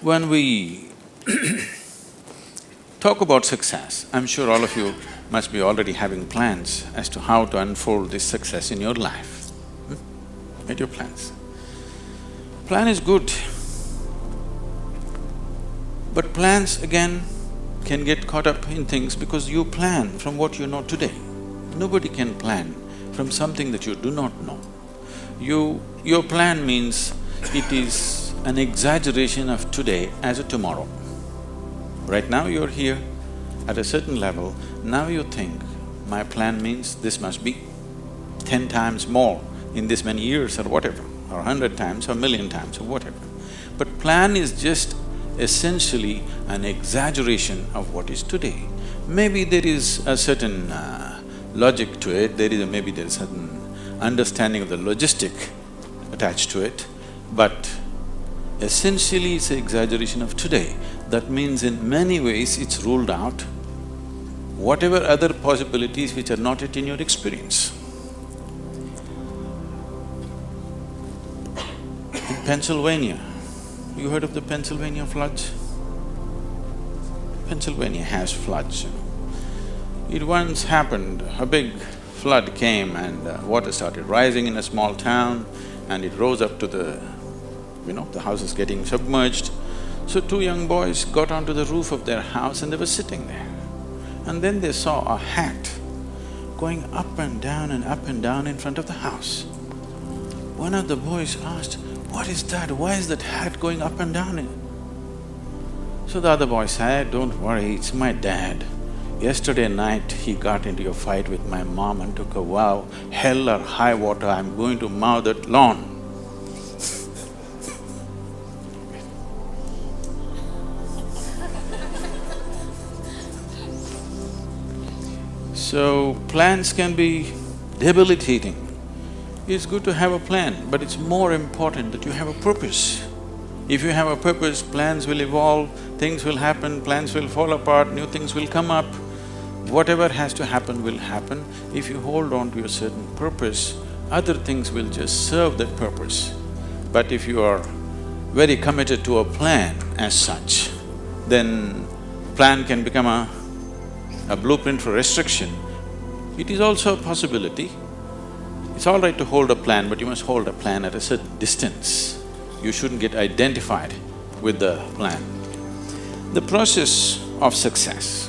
When we talk about success, I'm sure all of you must be already having plans as to how to unfold this success in your life. Made your plans. Plan is good, but plans again can get caught up in things because you plan from what you know today. Nobody can plan from something that you do not know. Your plan means it is an exaggeration of today as a tomorrow. Right now you're here at a certain level, now you think, my plan means this must be 10 times more in this many years or whatever, or 100 times or 1,000,000 times or whatever. But plan is just essentially an exaggeration of what is today. Maybe there is a certain logic to it, maybe there is a certain understanding of the logistic attached to it, but essentially it's an exaggeration of today. That means in many ways it's ruled out whatever other possibilities which are not yet in your experience. In Pennsylvania, you heard of the Pennsylvania floods? Pennsylvania has floods, you know. It once happened, a big flood came and water started rising in a small town and it rose up to the houses getting submerged. So two young boys got onto the roof of their house and they were sitting there. And then they saw a hat going up and down in front of the house. One of the boys asked, "What is that? Why is that hat going up and down?" So the other boy said, "Don't worry, it's my dad. Yesterday night he got into a fight with my mom and took a vow, hell or high water, I'm going to mow that lawn." So, plans can be debilitating. It's good to have a plan, but it's more important that you have a purpose. If you have a purpose, plans will evolve, things will happen, plans will fall apart, new things will come up. Whatever has to happen will happen. If you hold on to a certain purpose, other things will just serve that purpose. But if you are very committed to a plan as such, then plan can become a blueprint for restriction. It is also a possibility. It's all right to hold a plan, but you must hold a plan at a certain distance. You shouldn't get identified with the plan. The process of success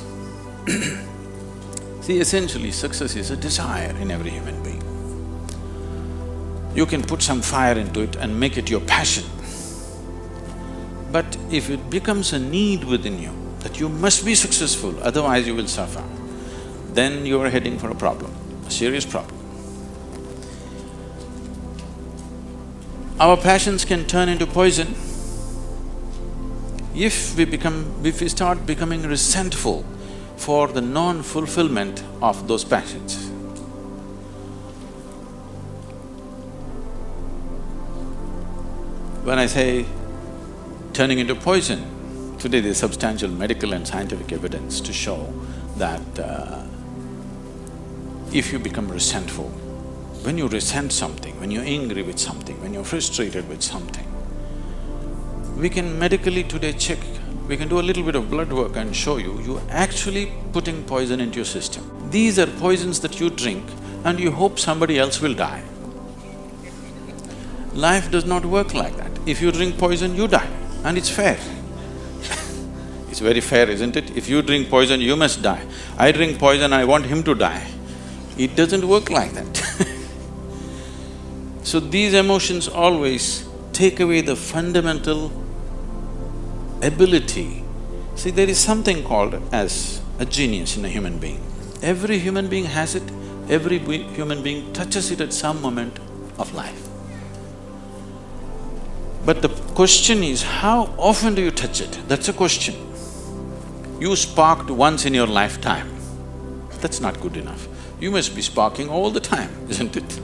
see, essentially success is a desire in every human being. You can put some fire into it and make it your passion. But if it becomes a need within you, that you must be successful, otherwise you will suffer, then you are heading for a problem, a serious problem. Our passions can turn into poison if we start becoming resentful for the non-fulfillment of those passions. When I say turning into poison, today there's substantial medical and scientific evidence to show that if you become resentful, when you resent something, when you're angry with something, when you're frustrated with something, we can medically today check, we can do a little bit of blood work and show you're actually putting poison into your system. These are poisons that you drink and you hope somebody else will die. Life does not work like that. If you drink poison, you die, and it's fair. It's very fair, isn't it? If you drink poison, you must die. I drink poison, I want him to die. It doesn't work like that. So these emotions always take away the fundamental ability. See, there is something called as a genius in a human being. Every human being has it, every human being touches it at some moment of life. But the question is, how often do you touch it? That's a question. You sparked once in your lifetime, that's not good enough. You must be sparking all the time, isn't it?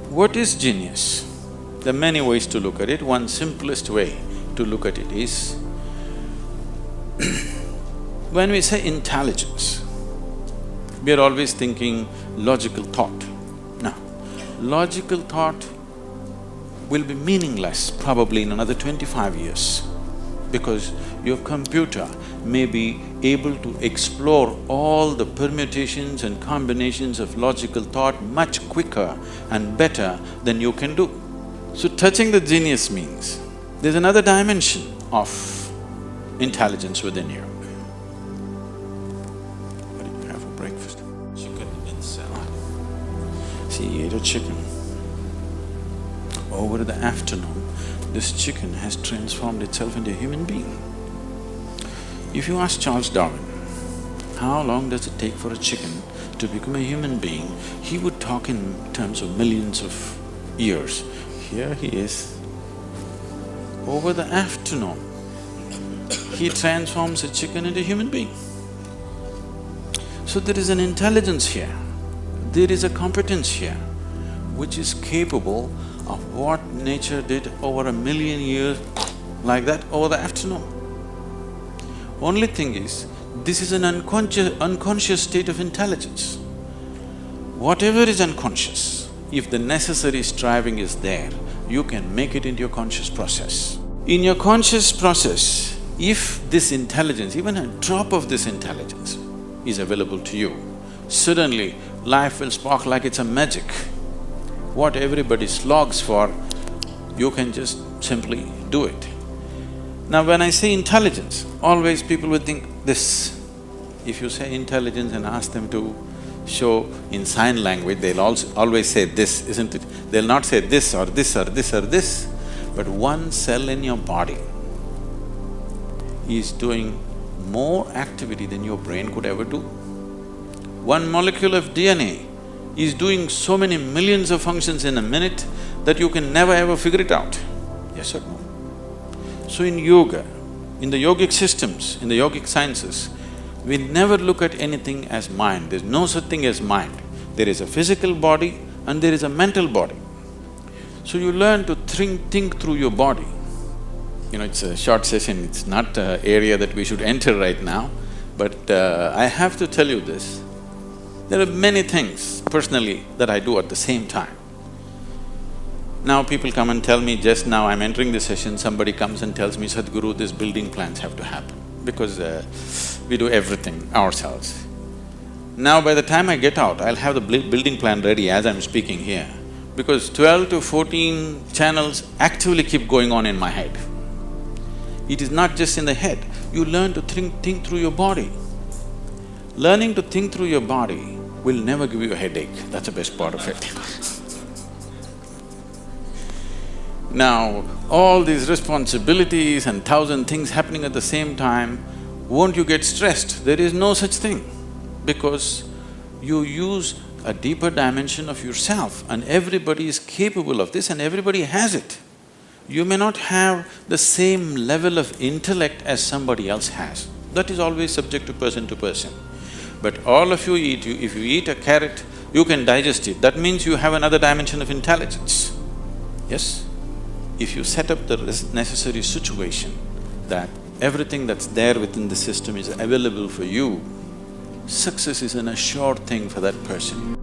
What is genius? There are many ways to look at it. One simplest way to look at it is, when we say intelligence, we are always thinking logical thought. No, logical thought will be meaningless probably in another 25 years. because your computer may be able to explore all the permutations and combinations of logical thought much quicker and better than you can do. So touching the genius means there's another dimension of intelligence within you. What did you have for breakfast? Chicken and salad. See, he ate a chicken. Over the afternoon, this chicken has transformed itself into a human being. If you ask Charles Darwin, how long does it take for a chicken to become a human being, he would talk in terms of millions of years. Here he is. Over the afternoon, he transforms a chicken into a human being. So there is an intelligence here, there is a competence here, which is capable of what nature did over 1,000,000 years like that over the afternoon. Only thing is, this is an unconscious state of intelligence. Whatever is unconscious, if the necessary striving is there, you can make it into your conscious process. In your conscious process, if this intelligence, even a drop of this intelligence is available to you, suddenly life will spark like it's a magic. What everybody slogs for, you can just simply do it. Now when I say intelligence, always people would think this. If you say intelligence and ask them to show in sign language, they'll always say this, isn't it? They'll not say this or this or this or this, but one cell in your body is doing more activity than your brain could ever do. One molecule of DNA is doing so many millions of functions in a minute that you can never ever figure it out. Yes or no? So in yoga, in the yogic systems, in the yogic sciences, we never look at anything as mind. There's no such thing as mind. There is a physical body and there is a mental body. So you learn to think through your body. You know, it's a short session, it's not an area that we should enter right now, but I have to tell you this. There are many things personally that I do at the same time. Now people come and tell me, just now I'm entering the session, somebody comes and tells me, Sadhguru, these building plans have to happen, because we do everything ourselves. Now by the time I get out, I'll have the building plan ready as I'm speaking here, because 12 to 14 channels actively keep going on in my head. It is not just in the head, you learn to think through your body. Learning to think through your body will never give you a headache, that's the best part of it. Now, all these responsibilities and 1,000 things happening at the same time, won't you get stressed? There is no such thing, because you use a deeper dimension of yourself and everybody is capable of this and everybody has it. You may not have the same level of intellect as somebody else has. That is always subject to person. But all of you eat, if you eat a carrot, you can digest it. That means you have another dimension of intelligence. Yes? If you set up the necessary situation that everything that's there within the system is available for you, success is an assured thing for that person.